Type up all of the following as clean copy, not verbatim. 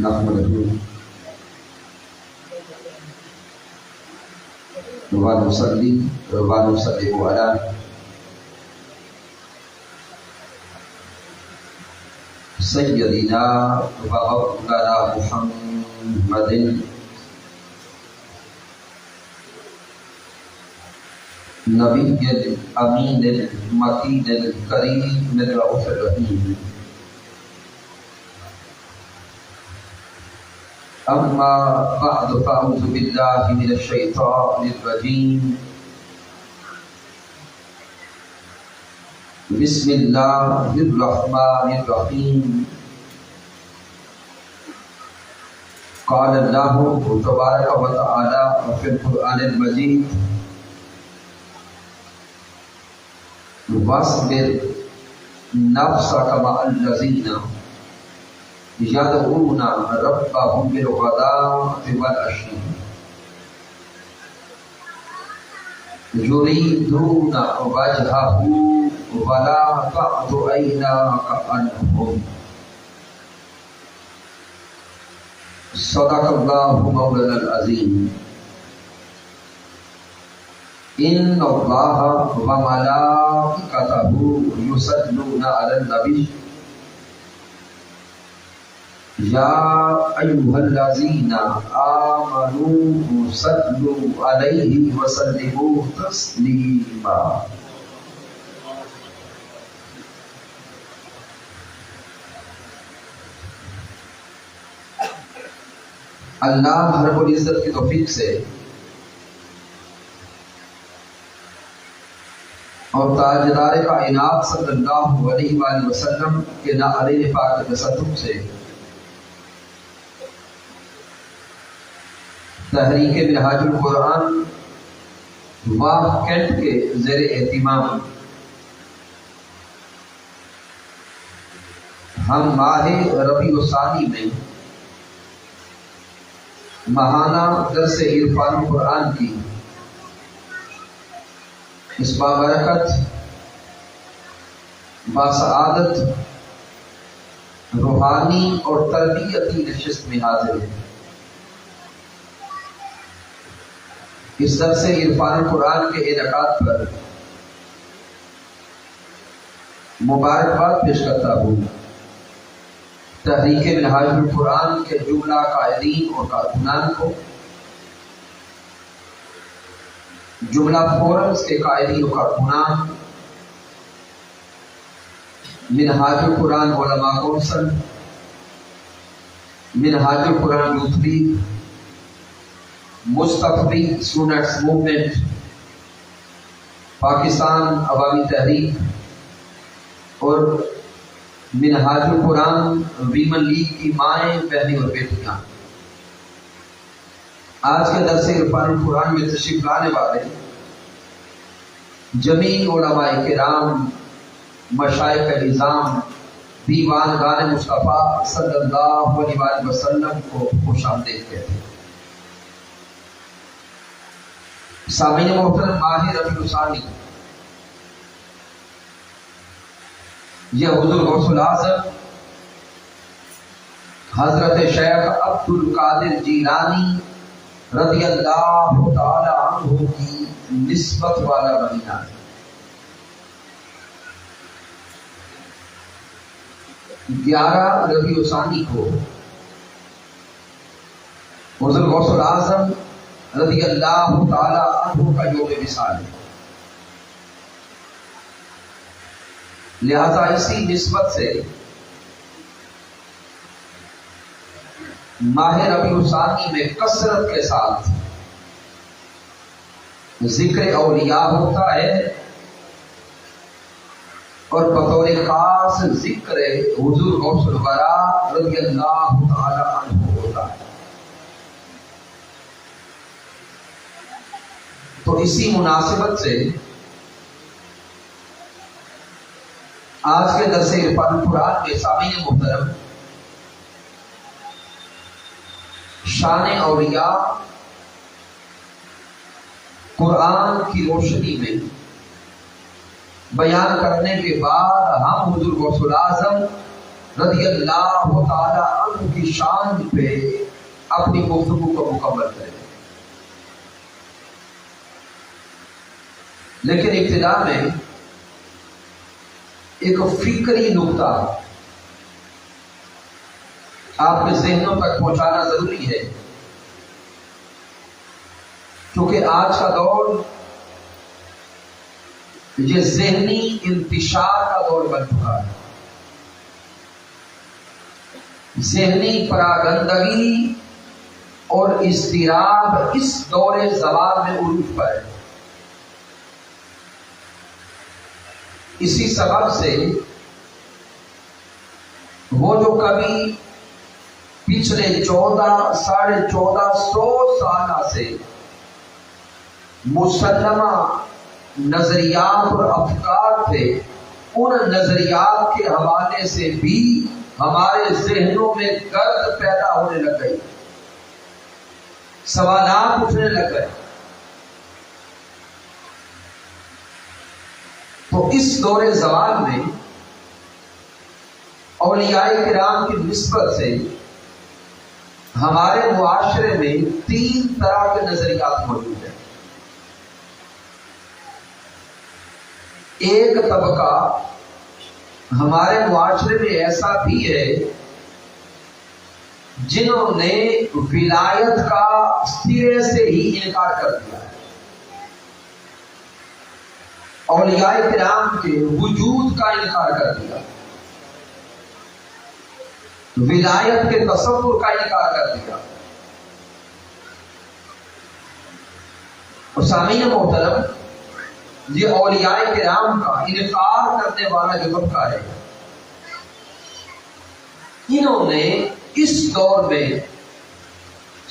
نحمده ونصلي ونسلم على سيدنا ومولانا محمد نبي الأمين المكين الكريم الرؤوف الرحيم. أما بعد فأعوذ بالله من الشيطان الرجيم. بسم الله الرحمن الرحيم. قال الله تبارك وتعالى في القرآن المجيد: واصبر نفسك مع الذين يدعون ربهم بالغداة والعشي يريدون وجهه ولا تعد عيناك عنهم. صدق الله مولانا العظيم. إن الله وملائكته يصلون على النبي يا أيها الذين آمنوا صلوا عليه وسلموا تسليما. اللہ رب العزت کی توفیق سے اور تاجدار کائنات صلی اللہ علیہ وآلہ وسلم کے نعرے پاک تصدق سے تحریک منہاج القرآن واہ کینٹ کے زیر اہتمام ہم ماہ ربیع الثانی میں ماہانہ درس عرفان القرآن کی اس بابرکت باسعادت روحانی اور تربیتی نشست میں حاضر ہیں. اس درس عرفان القرآن کے انعقاد پر مبارکباد پیش کرتا ہوں تحریک منہاج القرآن کے جملہ قائدین اور کارکنان کو، جملہ فورمز کے قائدین و کارکنان، منہاج القرآن علماء council, Minhaj ul-Quran youth league, مستقبی اسٹوڈنٹس موومنٹ، پاکستان عوامی تحریک اور منہاج القرآن ویمن لیگ کی مائیں، بہنیں اور بیٹیاں، آج کے درس عرفان القرآن میں تشریف لانے والے جمیع علماء کرام، مشائخ نظام، دیوان گان مصطفیٰ صلی اللہ علیہ وآلہ وسلم کو خوش آمدید کہتے ہیں. سامعین محترم، ماہ ربیع الثانی یہ حضور غوث الاعظم حضرت شیخ عبد القادر جیلانی رضی اللہ تعالی عنہ کی نسبت والا مہینہ ہے. 11 ربیع الثانی کو حضور غوث الاعظم رضی اللہ تعالی عنہ کا یوم وصال ہے. لہذا اسی نسبت سے ماہ ربیع الثانی میں کثرت کے ساتھ ذکر اولیاء ہوتا ہے اور بطور خاص ذکر حضور غوث الورا رضی اللہ تعالی عنہ ہوتا ہے. تو اسی مناسبت سے آج کے درس عرفان القرآن کے سامعین محترم شان اولیاء قرآن کی روشنی میں بیان کرنے کے بعد ہم حضور غوث الاعظم رضی اللہ تعالی عنہ کی شان پہ اپنی گفتگو کو مکمل کریں. لیکن ابتدا میں ایک فکری نقطہ آپ کے ذہنوں تک پہنچانا ضروری ہے، کیونکہ آج کا دور یہ ذہنی انتشار کا دور بن چکا ہے. ذہنی پراگندگی اور اضطراب اس دور زوال میں عروج پر ہے. اسی سبب سے وہ جو کبھی پچھلے 1400 سالہ سے مسلمہ نظریات اور افکار تھے، ان نظریات کے حوالے سے بھی ہمارے ذہنوں میں گرد پیدا ہونے لگ گئی، سوالات اٹھنے لگ گئے. تو اس دور زوال میں اولیاء کرام کی نسبت سے ہمارے معاشرے میں 3 طرح کے نظریات موجود ہیں. ایک طبقہ ہمارے معاشرے میں ایسا بھی ہے جنہوں نے ولایت کا سرے سے ہی انکار کر دیا ہے. اولیاء کرام کے وجود کا انکار کر دیا، ولایت کے تصور کا انکار کر دیا. اور سامعین محترم، یہ اولیاء کرام کا انکار کرنے والا جو طبقہ ہے، انہوں نے اس دور میں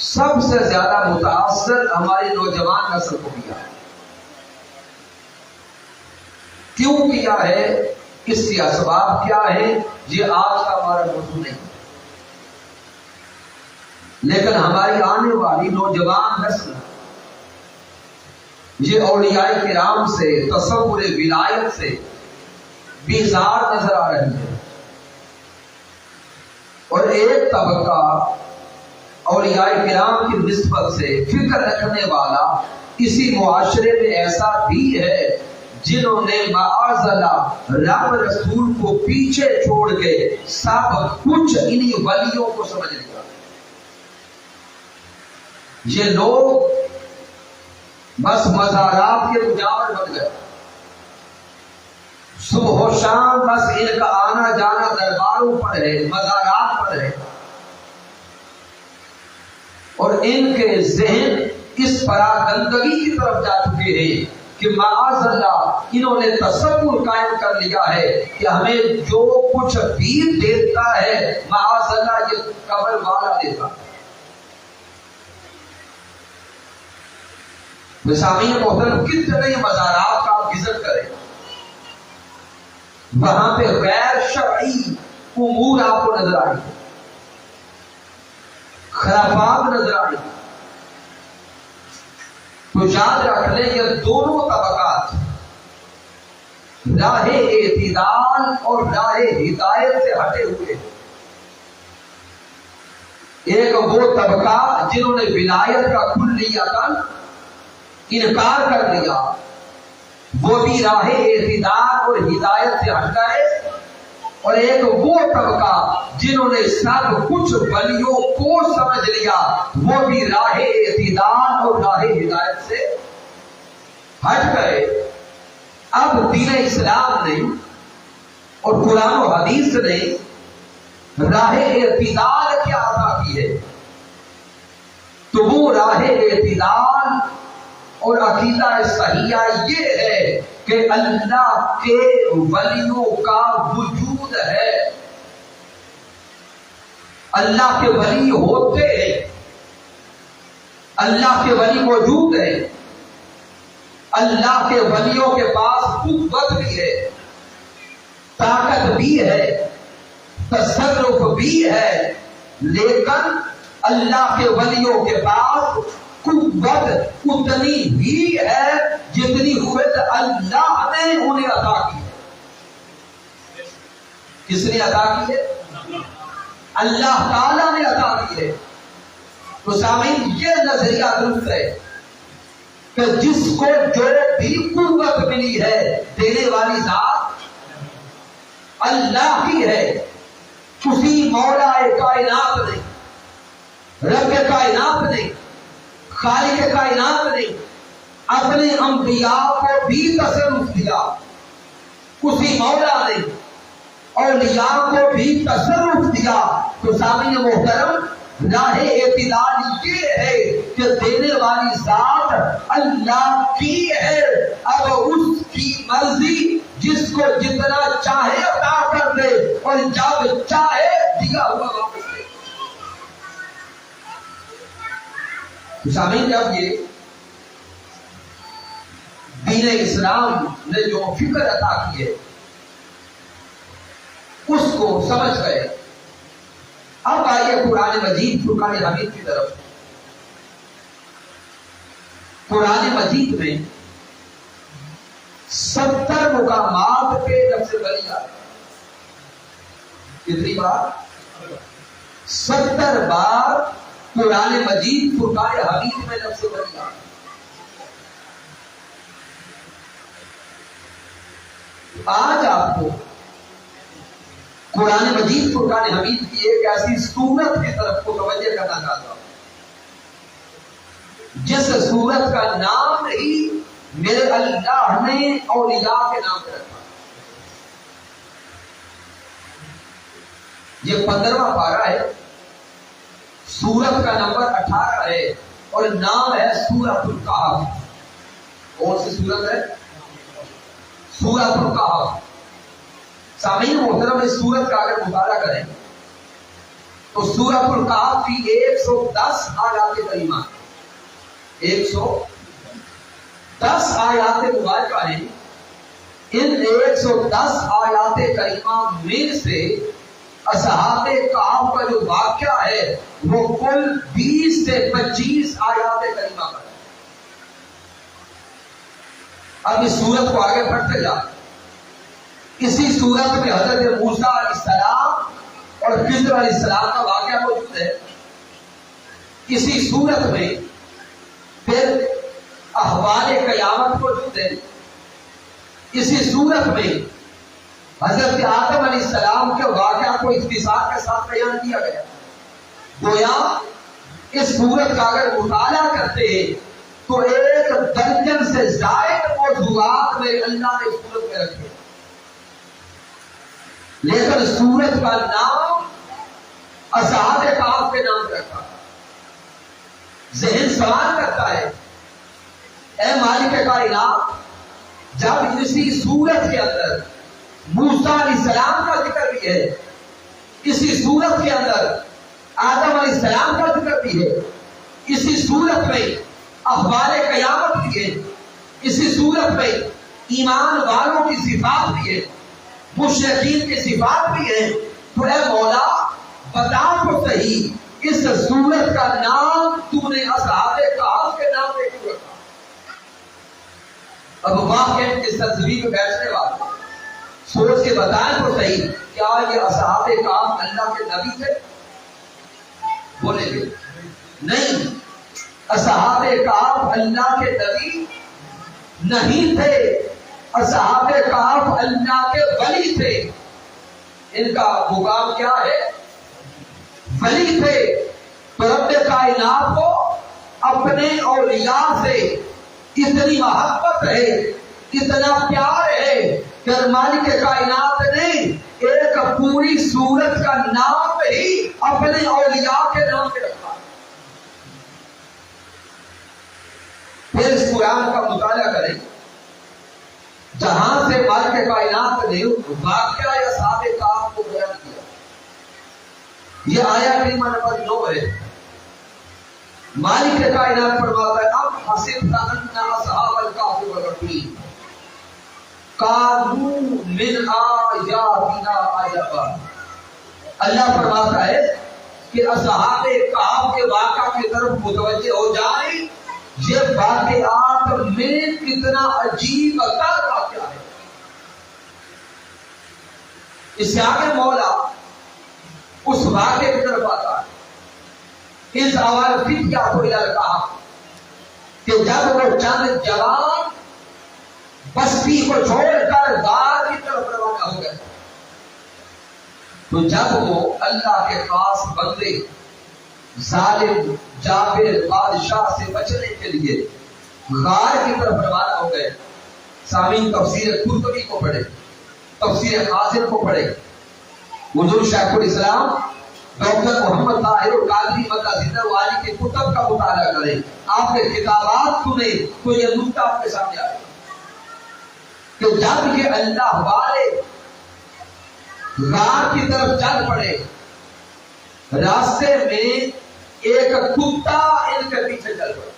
سب سے زیادہ متاثر ہماری نوجوان نسل کو کیا. کیوں کیا ہے، اس کے اسباب کیا ہے، یہ آج کا ہمارا موضوع نہیں. لیکن ہماری آنے والی نوجوان نسل یہ اولیاء کرام سے، تصور ولایت سے بیزار نظر آ رہی ہے. اور ایک طبقہ اولیاء کرام کی نسبت سے فکر رکھنے والا اسی معاشرے میں ایسا بھی ہے جنہوں نے معاذ اللہ رب رسول کو پیچھے چھوڑ کے سب کچھ انہی ولیوں کو سمجھ لیا. یہ لوگ بس مزارات کے مجاور بن گئے. صبح و شام بس ان کا آنا جانا درباروں پر ہے، مزارات پر ہے، اور ان کے ذہن اس پراگندگی کی طرف جا چکے ہیں کہ معاذ اللہ انہوں نے تصور قائم کر لیا ہے کہ ہمیں جو کچھ بھی دیتا ہے معاذ اللہ یہ قبر والا دیتا. سامعین محترم، کتنے مزارات کا آپ وزٹ کریں، وہاں پہ غیر شرعی امور آپ کو نظر آئیں، خرافات نظر آئیں. تو یاد رکھ لیں یہ دونوں طبقات راہ اعتدال اور راہ ہدایت سے ہٹے ہوئے. ایک وہ طبقہ جنہوں نے ولایت کا کلیتاً انکار کر دیا، وہ بھی راہ اعتدال اور ہدایت سے ہٹ گئے. اور ایک وہ طبقہ جنہوں نے سب کچھ ولیوں کو سمجھ لیا، وہ بھی راہ اعتدال اور راہ ہدایت سے ہٹ گئے. اب دین اسلام نے اور قرآن و حدیث نے راہ اعتدال کیا عطا کی ہے، تو وہ راہ اعتدال اور عقیدہ صحیحہ یہ ہے کہ اللہ کے ولیوں کا وجود ہے. اللہ کے ولی ہوتے ہیں، اللہ کے ولی موجود ہے، اللہ کے ولیوں کے پاس قوت بھی ہے، طاقت بھی ہے، تصرف بھی ہے. لیکن اللہ کے ولیوں کے پاس قوت اتنی ہی ہے جتنی خود اللہ نے انہیں عطا کی ہے. کس نے عطا کی ہے؟ اللہ تعالیٰ نے عطا کی ہے۔ تو سامعین یہ نظریہ درست ہے کہ جس کو جو بھی قوت ملی ہے دینے والی ذات اللہ کی ہے، اسی مولا کائنات نے، رب کائنات نے، خالق کائنات نے اپنے انبیاء کو بھی تصرف دیا، اسی مولا نے اولیاء کو بھی تصرف دیا۔ تو سامعین محترم، راہ اعتدال یہ ہے کہ دینے والی ذات اللہ کی ہے، اب اس کی مرضی جس کو جتنا چاہے عطا کر دے اور جب چاہے دیا ہوا واپس دے۔ سامعین، جب یہ دین اسلام نے جو فکر عطا کی ہے اس کو سمجھ گئے، اب آئیے قرآن مجید فرقان حمید کی طرف۔ قرآن مجید میں 70 مقامات پہ لفظ ولی آئے۔ کتنی بار؟ 70 بار قرآن مجید فرقان حمید میں لفظ ولی آئے۔ آج آپ کو قرآن مجید فرقان حمید کی ایک ایسی سورت کی طرف کو توجہ کرنا چاہتا ہوں جس سورت کا نام ہی میرے اللہ نے اولیاء کے نام پہ رکھا۔ یہ 15واں پارہ ہے، سورت کا نمبر 18 ہے اور نام ہے سورۃ الکہف۔ کون سی سورت ہے؟ سورۃ الکہف۔ سامعین محترم، اس سورت کا اگر مطالعہ کریں تو سورۃ الکہف کی 110 آیات کریمہ، 110 آیات مبارکہ ہیں۔ ان 110 آیات کریمہ میں سے اصحاب کہف کا جو واقعہ ہے وہ کل 20 سے 25 آیات کریمہ کا ہے۔ اب اس سورت کو آگے بڑھتے جا، اسی سورت میں حضرت موسیٰ علیہ السلام اور خضر علیہ السلام کا واقعہ موجود ہے۔ اسی سورت میں پھر احوال قیامت موجود ہے۔ اسی سورت میں حضرت آدم علیہ السلام کے واقعہ کو اختصار کے ساتھ بیان کیا گیا۔ گویا اس سورت کا اگر مطالعہ کرتے ہیں تو 1 درجن سے زائد موضوعات میں اللہ نے سورت میں رکھے، لیکن سورت کا نام اصحاب کہف کے نام رکھا۔ ذہن سوال کرتا ہے، اے مالک کائنات، جب اسی سورت کے اندر موسیٰ علیہ السلام کا ذکر بھی ہے، اسی سورت کے اندر آدم علیہ السلام کا ذکر بھی ہے، اسی سورت میں احوال قیامت بھی ہے، اسی سورت میں ایمان والوں کی صفات بھی ہے، مشرکین کی صفات بھی ہے، تو اے مولا بتا تو صحیح اس سورت کا نام تو نے اصحاب کہف کے نام پہ کیوں رکھا؟ اب واقعہ اس تصویر میں بیٹھنے والے سوچ کے بتائیں تو صحیح، کیا یہ اصحاب کہف اللہ کے نبی تھے؟ بولے گے نہیں، اصحاب کہف اللہ کے نبی نہیں تھے، اصحاب کہف اللہ کے ولی تھے۔ ان کا مقام کیا ہے؟ ولی تھے۔ تو رب کائنات کو اپنے اولیاء سے اتنی محبت ہے، اتنا پیار ہے کہ مالک کائنات نے ایک پوری سورت کا نام ہی اپنے اولیاء کے نام پہ رکھا۔ پھر اس قرآن کا مطالعہ کریں جہاں سے مالک کائنات نے واقعہ اصحاب کہف کو بیان کیا۔ یہ آیا کریمہ نمبر 9 ہے۔ مالک کائنات فرماتا ہے، اب حسبت ان اصحاب الکہف والرقیم کانوا من آیاتنا عجبا۔ اللہ فرماتا ہے کہ اصحاب کہف کے واقعہ کی طرف متوجہ ہو جائیں، یہ واقعات میں کتنا عجیب واقعہ ہے۔ اس سے آگے مولا اس واقعے کی طرف آتا ہے. اس اول فتیا کو کہا کہ جب وہ چند جوان بستی کو چھوڑ کر غار کی طرف روانہ ہو گئے تو جب وہ اللہ کے خاص بندے ظالم جابر بادشاہ سے بچنے کے لیے غار کی طرف روانہ ہو گئے. سامعین تفسیر قرطبی کو پڑھے, تفسیر خاصر کو پڑھے, حضور شیخ الاسلام ڈاکٹر محمد طاہر القادری مدہ زندہ والی کے کتب کا مطالعہ کریں, آپ کے کتابات سنیں تو یہ نکتہ آپ کے سامنے آئے کہ جب یہ اللہ والے غار کی طرف چل پڑے, راستے میں ایک کتا ان کے پیچھے چل پڑا.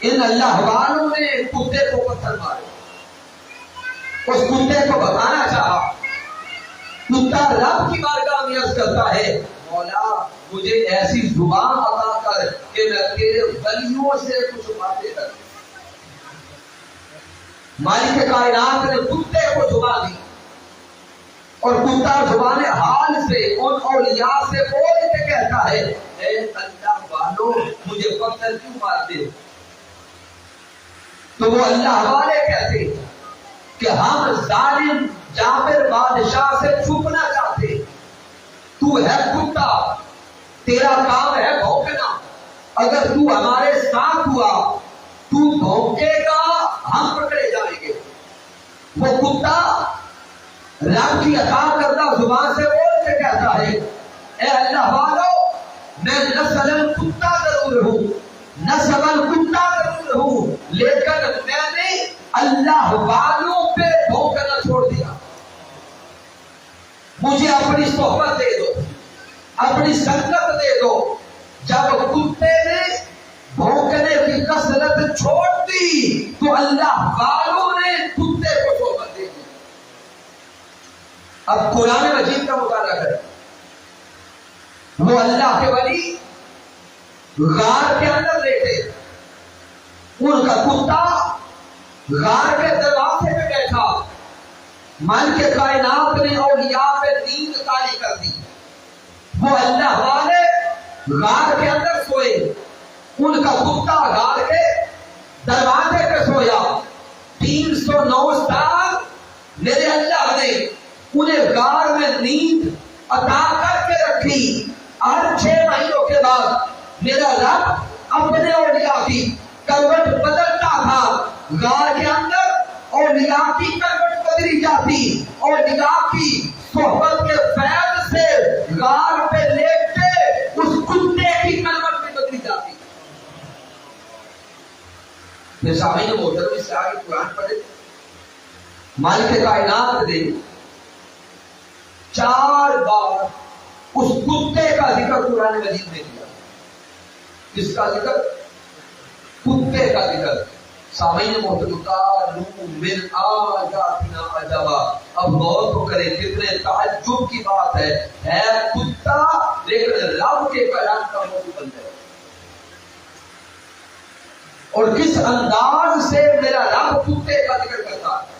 ان اللہ والوں نے کتے کو پتھر مارے, اس کتے کو بتانا چاہا. کتا رب کی بارگاہ میں عرض کرتا ہے, مولا مجھے ایسی زبان عطا کر کہ میں تیرے ولیوں سے کچھ باتیں کروں. مالک کائنات نے کتے کو زبان دی اور کتا زبان حال سے ان اولیاء سے بول کے کہتا ہے, اے اللہ والو مجھے پتھر کیوں مارتے ہو؟ تو وہ اللہ والے کہتے کہ ہم ظالم جابر بادشاہ سے چھپنا چاہتے. تو ہے کتا, تیرا کام ہے بھونکنا, اگر تو ہمارے ساتھ ہوا تو بھونکے گا, ہم پکڑے جائیں گے. وہ کتا رب کی عطا کردہ زبان سے بول کے کہتا ہے, اے اللہ والو میں نسل کتا ضرور ہوں, نسل کتا ضرور ہوں, لیکن میں نے اللہ والوں پہ بھونکنا چھوڑ دیا. مجھے اپنی صحبت دے دو, اپنی سنگت دے دو. جب کتے نے بھونکنے کی کثرت چھوڑ دی تو اللہ والوں نے کتے کو صحبت دے دی. اب قرآن مجید کا مطالعہ کریں. وہ اللہ کے ولی غار کے اندر لیٹے, ان کا کتا غار کے دروازے پہ بیٹھا. مالک کائنات نے اولیاء پہ نیند تاری کر دی. وہ اللہ والے غار کے اندر سوئے, ان کا کتا غار کے دروازے پہ سویا. 309 سال میرے اللہ نے انہیں غار میں نیند عطا کر کے رکھی. اور 6 مہینوں کے بعد میرا رب اپنے اولیاء کی کروٹ بدلتا تھا. غار کے اندر اولیاء کی کروٹ بدلی جاتی, اولیاء کی صحبت کے فیض سے غار پہ لیٹے اس کتے کی کروٹ میں بدلی جاتی. میں سامعین محترم اس سے آگے قرآن پڑھے. مالک کائنات نے 4 بار اس کتے کا ذکر قرآن مجید میں کیا. کس کا ذکر؟ کتے کا ذکر. سامعین محترم من آیاتنا عجبا. اب غور تو کریں کتنے تعجب کی بات ہے کتا لیکن رب کے کلام کا موضوع بن جائے. اور کس انداز سے میرا رب کتے کا ذکر کرتا ہے.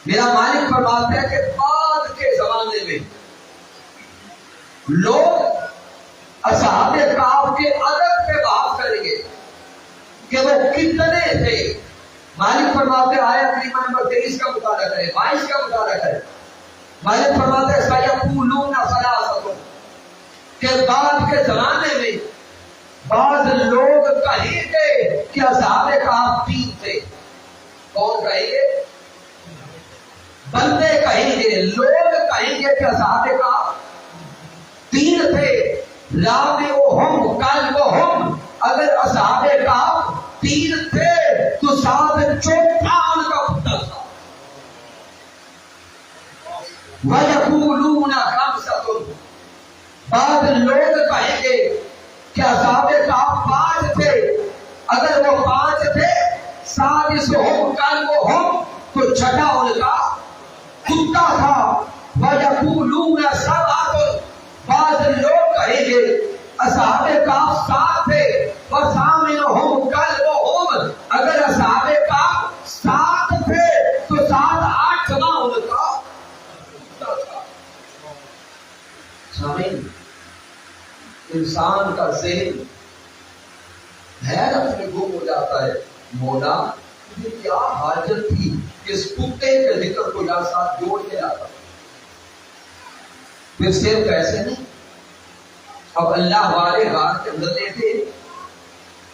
میرا مالک فرماتا ہے کہ بعد کے زمانے میں لوگ اصحاب کہف کے عدد پہ بات کریں گے کہ وہ کتنے تھے. مالک فرماتے ہیں آیت کریمہ نمبر 23 کا مطالعہ کریں, 22 کا مطالعہ کریں. مالک فرماتے ہیں سیقولون ثلاثۃ, کہ بعد کے زمانے میں بعض لوگ کہیں گے کہ اصحاب کہف 3 تھے. کون کہیں گے؟ بندے کہیں گے, لوگ کہیں گے کہ اصحاب کہف 3 تھے. رابعہم کلبہم, اگر اصحاب کہف 3 تھے تو ساتھ چوتھا ان کا کتا تھا. وَيَقُولُونَ خَمْسَةٌ, بعض لوگ کہیں گے کہ اصحاب کہف 5 تھے, اگر وہ 5 تھے سادسہم کلبہم تو چھٹا ان کا کتا تھا. وَيَقُولُونَ سَبْعَةٌ, بعض لوگ کہیں گے اصحاب کہف 7 تھے, وَثَامِنُهُمْ كَلْبُهُمْ, اگر اصحاب کہف 7 تھے تو 8واں ان کا کتا تھا. انسان کا ذہن حیرت میں گم ہو جاتا ہے، مولا تجھے کیا حاجت تھی کہ اس کتے کے ذکر کو یہاں ساتھ جوڑ کے لاتا؟ پھر صرف ایسے نہیں، اب اللہ والے غار کے اندر تھے،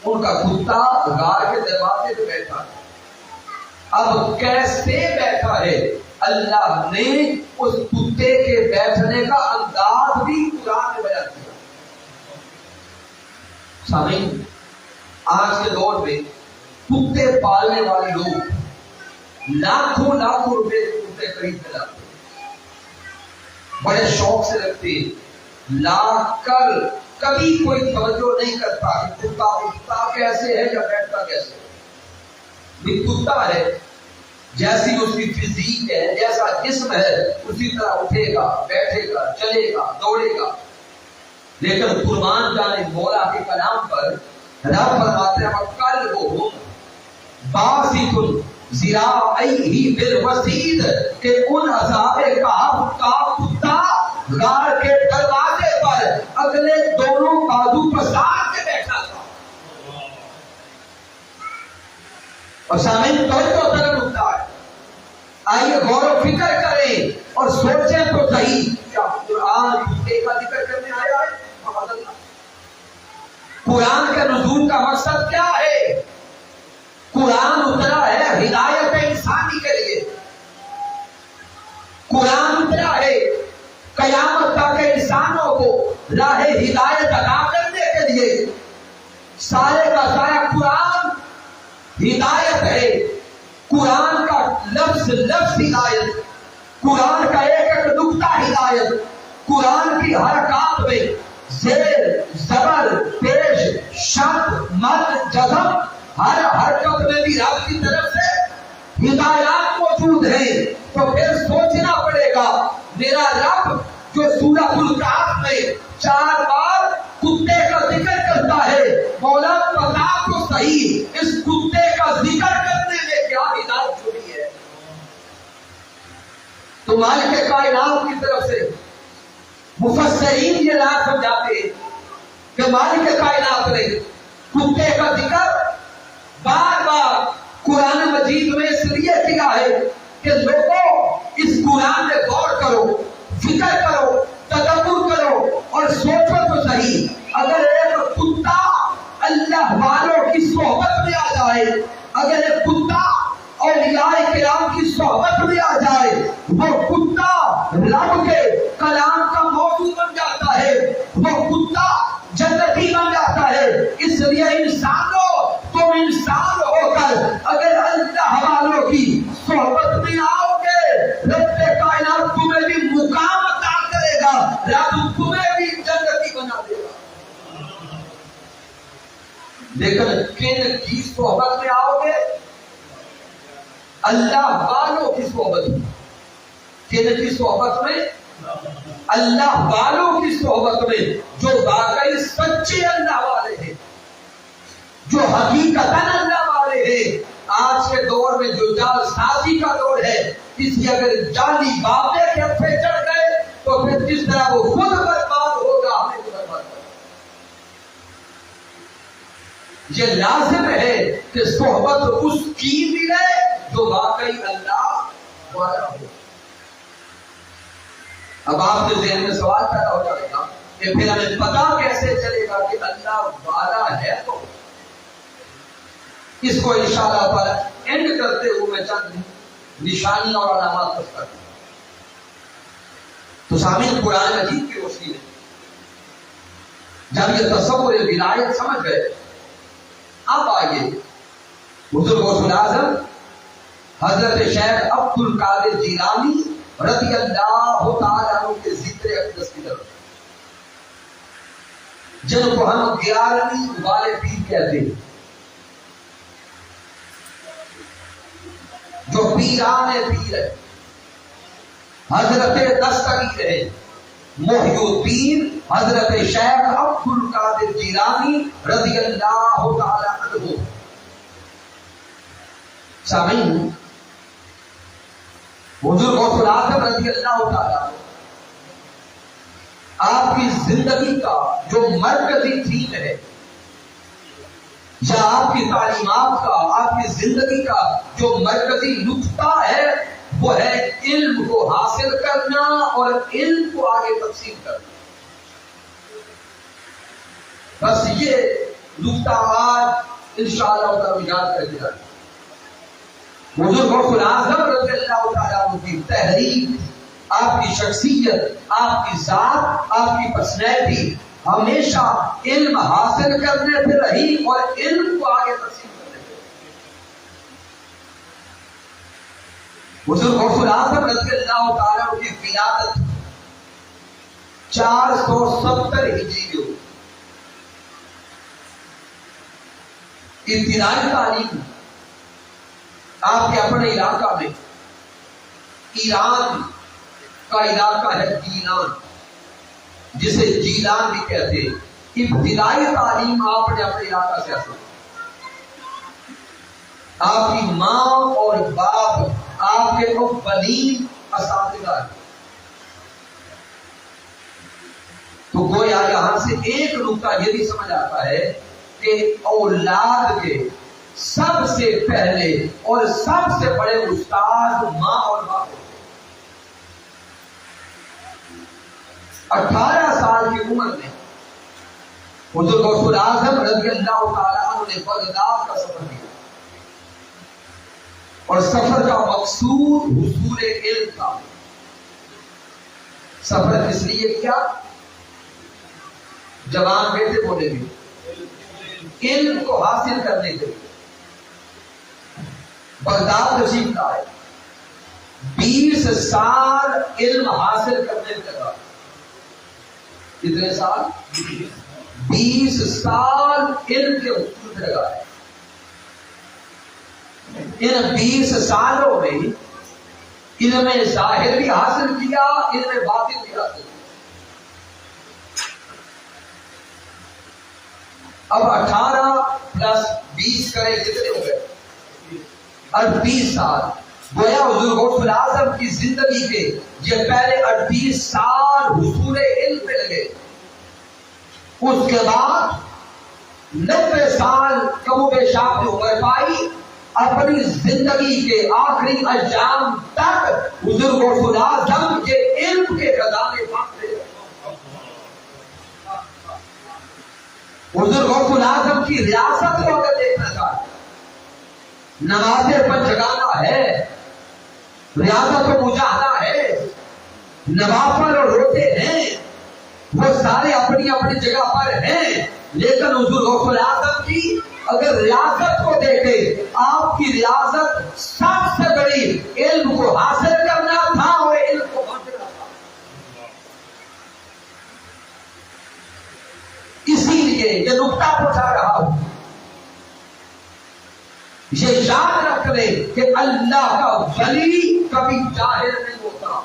ان کا کتا غار کے دروازے پہ بیٹھا ہے۔ اب کیسے بیٹھا ہے؟ اللہ نے اس کتے کے بیٹھنے کا انداز بھی قرآن میں بیان کیا۔ سامعین، آج کے دور میں کتے پالنے والے لوگ لاکھوں لاکھوں روپے کے کتے خرید کے لاتے ہیں، بڑے شوق سے رکھتے ہیں، لا کر کبھی کوئی توجہ نہیں کرتا کہ کتا اٹھتا کیسے ہے یا بیٹھتا کیسے ہے۔ بھی کتا ہے، جیسی اس کی فزیک ہے، جیسا جسم ہے، اسی طرح اٹھے گا، بیٹھے گا، چلے گا، دوڑے گا۔ لیکن قربان جانے مولا کے کلام پر رب فرماتے ہیں وَقَلْبُهُمْ بَاسِطٌ ذِرَاعَيْهِ بِالْوَسِيدِ کہ ان اصحاب کہف کا کتا غار کے دروازے پر اگلے دونوں بازو پسار کے بیٹھا تھا۔ اور سامعین توجہ طرف رکھتا ہے، آئیے غور و فکر کریں اور سوچیں تو صحیح، کیا قرآن کتے کا ذکر کرنے آیا ہے؟ قرآن کے نزول کا مقصد کیا ہے؟ قرآن اترا ہے ہدایت انسانی کے لیے، قرآن اترا ہے قیامت تک انسانوں کو راہ ہدایت عطا کرنے کے لیے۔ سارے کا سارا قرآن ہدایت ہے، قرآن کا لفظ لفظ ہدایت، قرآن کا ایک ایک نقطہ ہدایت، قرآن کی حرکات میں زیر زبر پیش شد مد جزم ہر حرکت میں بھی رب کی طرف سے ہدایات موجود ہیں۔ تو پھر سوچنا پڑے گا، میرا رب جو سورۃ الکہف میں 4 بار کتے کا ذکر کرتا ہے، مولا بتا تو صحیح اس کتے کا ذکر کرنے میں کیا ہدایت چھپی ہے؟ تو مالک کائنات کی طرف سے مفسرین یہ رات سمجھاتے ہیں کہ مالک کائنات نے کتے کا ذکر بار بار قرآن مجید میں اس لیے کیا ہے کہ لوگوں اس قرآن میں غور کرو، فکر کرو، تدبر کرو اور سوچو تو صحیح، اگر ایک کتا اللہ والوں کی صحبت میں آ جائے، اگر ایک کتا اولیاء کرام کی صحبت میں آ جائے، وہ کتا رب کے کلام کا موضوع بن جاتا ہے، وہ کتا جنتی بن جاتا ہے۔ اس لیے انسانوں، تم انسان ہو کر اگر اللہ والوں کی صحبت میں آؤ گے، رب کائنات تمہیں بھی مقام عطا کرے گا، رب تمہیں بھی جنتی بنا دے گا۔ لیکن کن کی صحبت میں آؤ گے؟ اللہ والوں کی صحبت میں۔ کن کی صحبت میں؟ اللہ والوں کی صحبت میں، جو واقعی سچے اللہ والے ہیں، جو حقیقتاً اللہ والے ہیں۔ آج کے دور میں جو جال سازی کا دور ہے، کسی اگر جعلی بابے کے پہ چڑھ گئے تو پھر جس طرح وہ خود برباد ہوگا، ہمیں بھی برباد ہوگا۔ یہ لازم ہے کہ صحبت اس کی ملے جو واقعی اللہ والا ہو۔ اب آپ کے ذہن میں سوال پیدا ہو جائے گا کہ پھر ہمیں پتا کیسے چلے گا کہ اللہ والا ہے؟ تو اس کو انشاءاللہ تعالی اینڈ کرتے ہوئے میں چند نشانیاں اور علامات پیش کرتا ہوں۔ تو سامعین، قرآن مجید کی روشنی میں جب یہ تصور ولایت سمجھ گئے، اب آئیے حضور غوث اعظم حضرت شیخ عبد القادر جیلانی رضی اللہ تعالیٰ عنہ کے ذکر اقدس کی طرف، جن کو ہم 11ویں والے پیر کہتے ہیں، جو پیران پیر ہے، حضرت دستگیر ہے، محی الدین حضرت شیخ عبد القادر جیلانی رضی اللہ تعالیٰ عنہ۔ سامعین، حضور غوث اعظم رضی اللہ تعالیٰ آپ کی زندگی کا جو مرکزی تھیم ہے یا آپ کی تعلیمات کا، آپ کی زندگی کا جو مرکزی نقطہ ہے وہ ہے علم کو حاصل کرنا اور علم کو آگے تقسیم کرنا. بس یہ نقطہ آج انشاءاللہ تعالی یاد کر کے جائیں. حضور غوث الاعظم رضی اللہ تعالیٰ عنہ کی تحریک، آپ کی شخصیت، آپ کی ذات، آپ کی پرسنالٹی ہمیشہ علم حاصل کرنے پہ رہی اور علم کو آگے تقسیم کرنے پہ. حضور غوث الاعظم رضی اللہ تعالیٰ عنہ کی ولادت 470 ہجری میں ہوئی. ابتدائی تعلیم آپ کے اپنے علاقہ میں، ایران کا علاقہ ہے جیلان، جسے جیلان بھی کہتے ہیں. ابتدائی تعلیم آپ نے اپنے علاقہ سے حاصل. آپ کی ماں اور باپ آپ کے اولین اساتذہ ہیں. تو گویا یہاں سے ایک نقطہ یہ بھی سمجھ آتا ہے کہ اولاد کے سب سے پہلے اور سب سے بڑے استاد ماں اور باپ. 18 سال کی عمر میں حضور غوث الاعظم رضی اللہ تعالیٰ عنہ نے بغداد کا سفر کیا اور سفر کا مقصود حصول علم تھا. سفر کس لیے کیا؟ جوان بیٹے بولے بھی علم کو حاصل کرنے کے لیے بغداد تشریف لائے. 20 سال علم حاصل کرنے میں لگا. کتنے سال؟ 20 سال علم کے حصول میں لگا ہے. ان 20 سالوں میں علم ظاہر بھی حاصل کیا، علم باطن بھی حاصل کیا. اب 18 پلس 20 کرے کتنے ہو گئے؟ 38 سال. گویا حضور غوث الاعظم کی زندگی کے یہ پہلے 38 سال حصول علم پہ لگے. اس کے بعد 90 سال کم و بیش آپ نے عمر پائی. اپنی زندگی کے آخری ایام تک حضور غوث الاعظم کے علم کے خزانے پاتے. حضور غوث الاعظم کی ریاست کو اگر دیکھنا چاہتے، نمازیں پر جگانا ہے، ریاضت و مجاہدہ ہے، نوافل اور روزے ہیں، وہ سارے اپنی اپنی جگہ پر ہیں. لیکن حضور غوث الاعظم کی اگر ریاضت کو دیکھے، آپ کی ریاضت سب سے بڑی علم کو حاصل کرنا تھا اور علم کو بانٹنا تھا. اسی لیے یہ نقطہ پوچھا رہا ہوں، یہ یاد رکھ لیں کہ اللہ کا ولی کبھی جاہل نہیں ہوتا.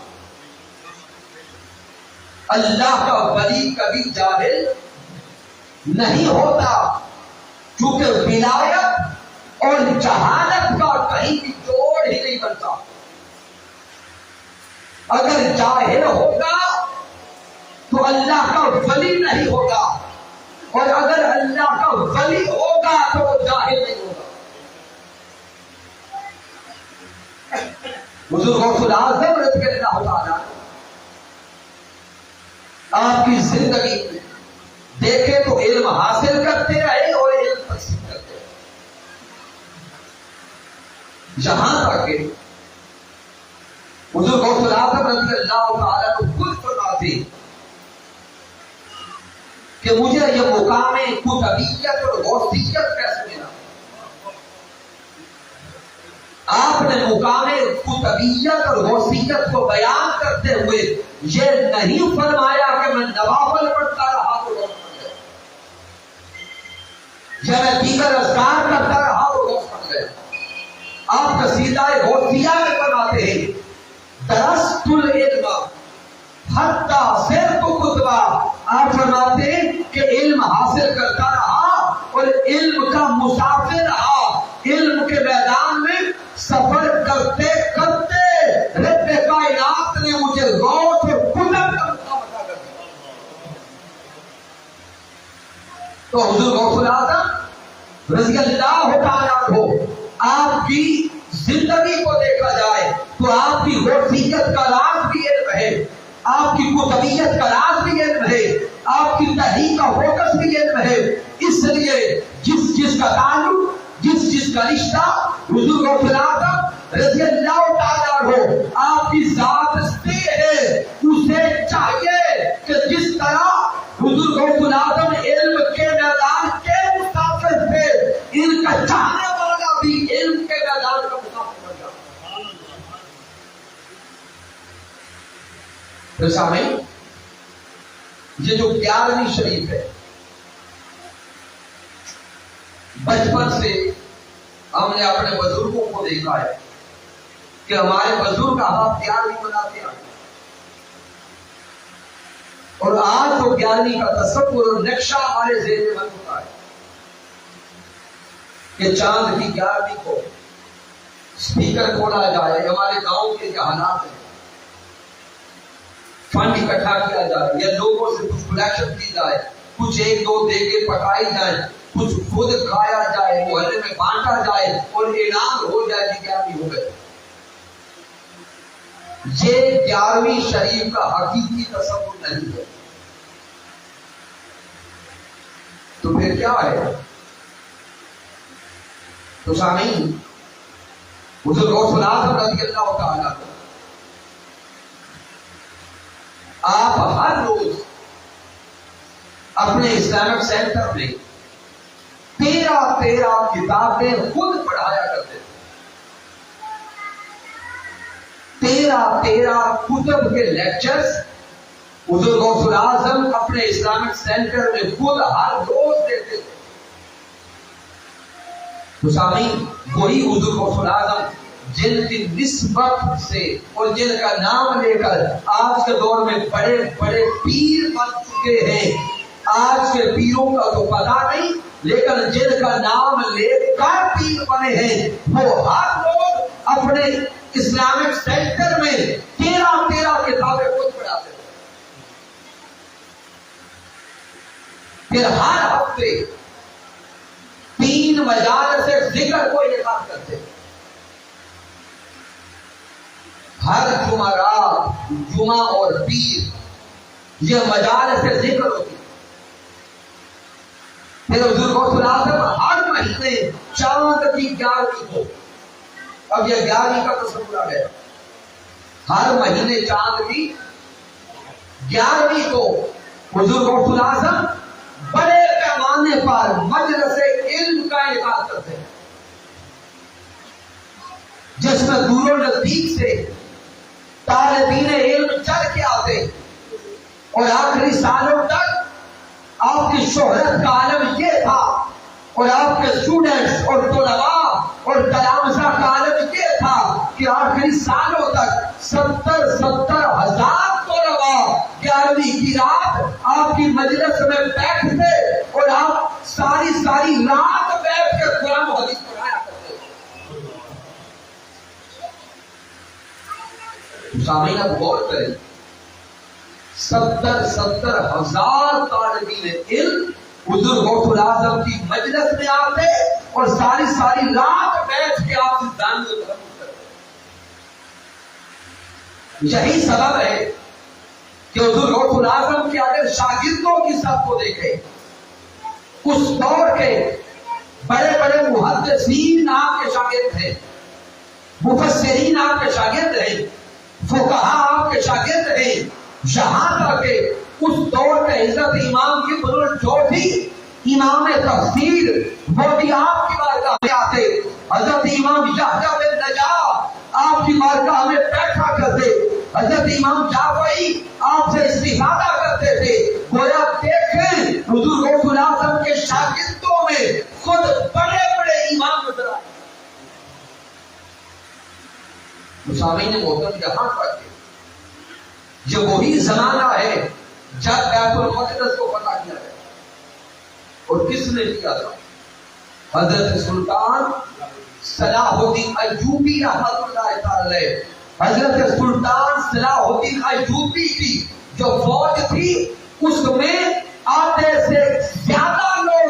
اللہ کا ولی کبھی جاہل نہیں ہوتا، کیونکہ ولایت اور جہالت کا کہیں بھی جوڑ ہی نہیں بنتا. اگر جاہل ہوگا تو اللہ کا ولی نہیں ہوگا، اور اگر اللہ کا ولی ہوگا تو وہ جاہل نہیں ہوگا. حضور غوث الاعظم رضی اللہ تعالیٰ آپ کی زندگی میں دیکھے تو علم حاصل کرتے رہے اور علم تقسیم کرتے رہے، یہاں تک کہ حضور غوث الاعظم رضی اللہ تعالیٰ کو خود فرماتے کہ مجھے یہ مقام کتبیت اور غوثیت کیسے ملا. آپ نے مقام کتبیت اور غوثیت کو بیان کرتے ہوئے یہ نہیں فرمایا کہ میں نوافل پڑھتا رہا تو غوث بن گیا، یا میں دیگر اذکار کرتا رہا تو غوث بن گیا. آپ قصیدہ غوثیہ میں فرماتے ہیں درست العلم حتی صرت کتبہ. آپ فرماتے ہیں کہ علم حاصل کرتا رہا اور علم کا مسافر رہا. علم کے میدان میں سفر کرتے کرتے رب کائنات نے مجھے غوث اور کتب کا مقام عطا کر دیا. تو حضور غوث اعظم رضی اللہ تعالیٰ عنہ آپ کی زندگی کو دیکھا جائے تو آپ کی غوثیت کا راز بھی علم ہے، آپ کی قطبیت کا راز بھی علم ہے، آپ کی تحریک کا فوکس بھی علم ہے۔ اس لیے جس کا تعلق، جس کا رشتہ حضور غوث اعظم رضی اللہ تعالیٰ عنہ آپ کی ذات سے ہے، اسے چاہیے کہ جس طرح حضور غوث اعظم علم کے میدان کے مسافر تھے، علم کا چاہنے والا بھی علم کے میدان کا مسافر بن جائے۔ تو سامعین، یہ جو 11ویں شریف ہے، بچپن سے ہم نے اپنے بزرگوں کو دیکھا ہے کہ ہمارے بزرگ آپ 11ویں مناتے ہیں، اور آج تو 11ویں کا تصور اور نقشہ ہمارے ذہن میں بن چکا ہے کہ چاند کی 11ویں کو اسپیکر کھولا جائے، ہمارے گاؤں کے جو حالات ہیں، فنڈ اکٹھا کیا جائے یا لوگوں سے کچھ کلیکشن کی جائے، کچھ ایک دو دے کے پکائی جائے، کچھ خود کھایا جائے، محلے میں بانٹا جائے اور اعلان ہو جائے کہ 11ویں ہو گئے۔ یہ 11ویں شریف کا حقیقی تصور نہیں ہے، تو پھر کیا ہے؟ تو سامعین، حضور غوث اعظم رضی اللہ تعالیٰ عنہ آپ ہر روز اپنے اسلامک سینٹر میں 13 کتابیں خود پڑھایا کرتے تھے۔ 13 کتب کے لیکچرز حضور غوث اعظم اپنے اسلامک سینٹر میں خود ہر روز دیتے تھے۔ تو سامعین، وہی حضور غوث اعظم جن کی نسبت سے اور جن کا نام لے کر آج کے دور میں بڑے بڑے پیر بن چکے ہیں۔ آج کے پیروں کا تو پتہ نہیں، لیکن جن کا نام لے کر پیر بنے ہیں، وہ ہر لوگ اپنے اسلامک سینٹر میں 13 کتابیں خود پڑھاتے ہیں۔ پھر ہر ہفتے 3 مجالس ذکر کو انعقاد کرتے ہیں۔ ہر جمعرات، جمعہ اور پیر یہ مجالس ذکر ہوتی ہے۔ پھر حضور غوث اعظم ہر مہینے چاند کی 11ویں کو، اب یہ 11ویں کا تصور آ گیا، ہر مہینے چاند کی 11ویں کو حضور غوث اعظم بڑے پیمانے پر مجلس علم کا انعقاد کرتے ہیں، جس میں دور و نزدیک سے طالبین علم چل کے آتے اور آخری سالوں تک آپ کی شہرت کا عالم یہ تھا، اور آپ کے اسٹوڈنٹس اور طلباء اور تلامذہ کا عالم یہ تھا کہ آخری سالوں تک 70 ہزار طلباء 11ویں کی رات آپ کی مجلس میں بیٹھتے اور آپ ساری رات بیٹھ کے قرآن و حدیث پڑھایا کرتے۔ سامعین، اب غور کریں، 70 ہزار طالبین علم حضور غوث اعظم کی مجلس میں آتے اور ساری رات بیٹھ کے آپ سے دان کرتے۔ یہی سبب ہے کہ حضور غوث اعظم کے اگر شاگردوں کی سب کو دیکھیں، اس دور کے بڑے بڑے محدثین آپ کے شاگرد ہیں، مفسرین آپ کے شاگرد ہیں، فقہا آپ کے شاگرد ہیں، یہاں تک کہ اس دور کے حضرت امام ابن الجوزی امام تفسیر وہ بھی آپ کی بارگاہ میں آتے، حضرت امام یحییٰ بن نجار آپ کی بارگاہ میں بیٹھا کرتے، حضرت امام جعفری آپ سے استفادہ کرتے تھے۔ گویا دیکھیں حضور غوث اعظم کے شاگردوں میں خود بڑے بڑے امام نظر آئے۔ سامعین محترم، یہاں تک یہ وہی زمانہ ہے جب بیت المقدس کو فتح کیا گیا، اور کس نے کیا تھا؟ حضرت سلطان صلاح الدین ایوبی رحمۃ اللہ تعالی، حضرت سلطان صلاح الدین ایوبی کی جو فوج تھی اس میں آدھے سے زیادہ لوگ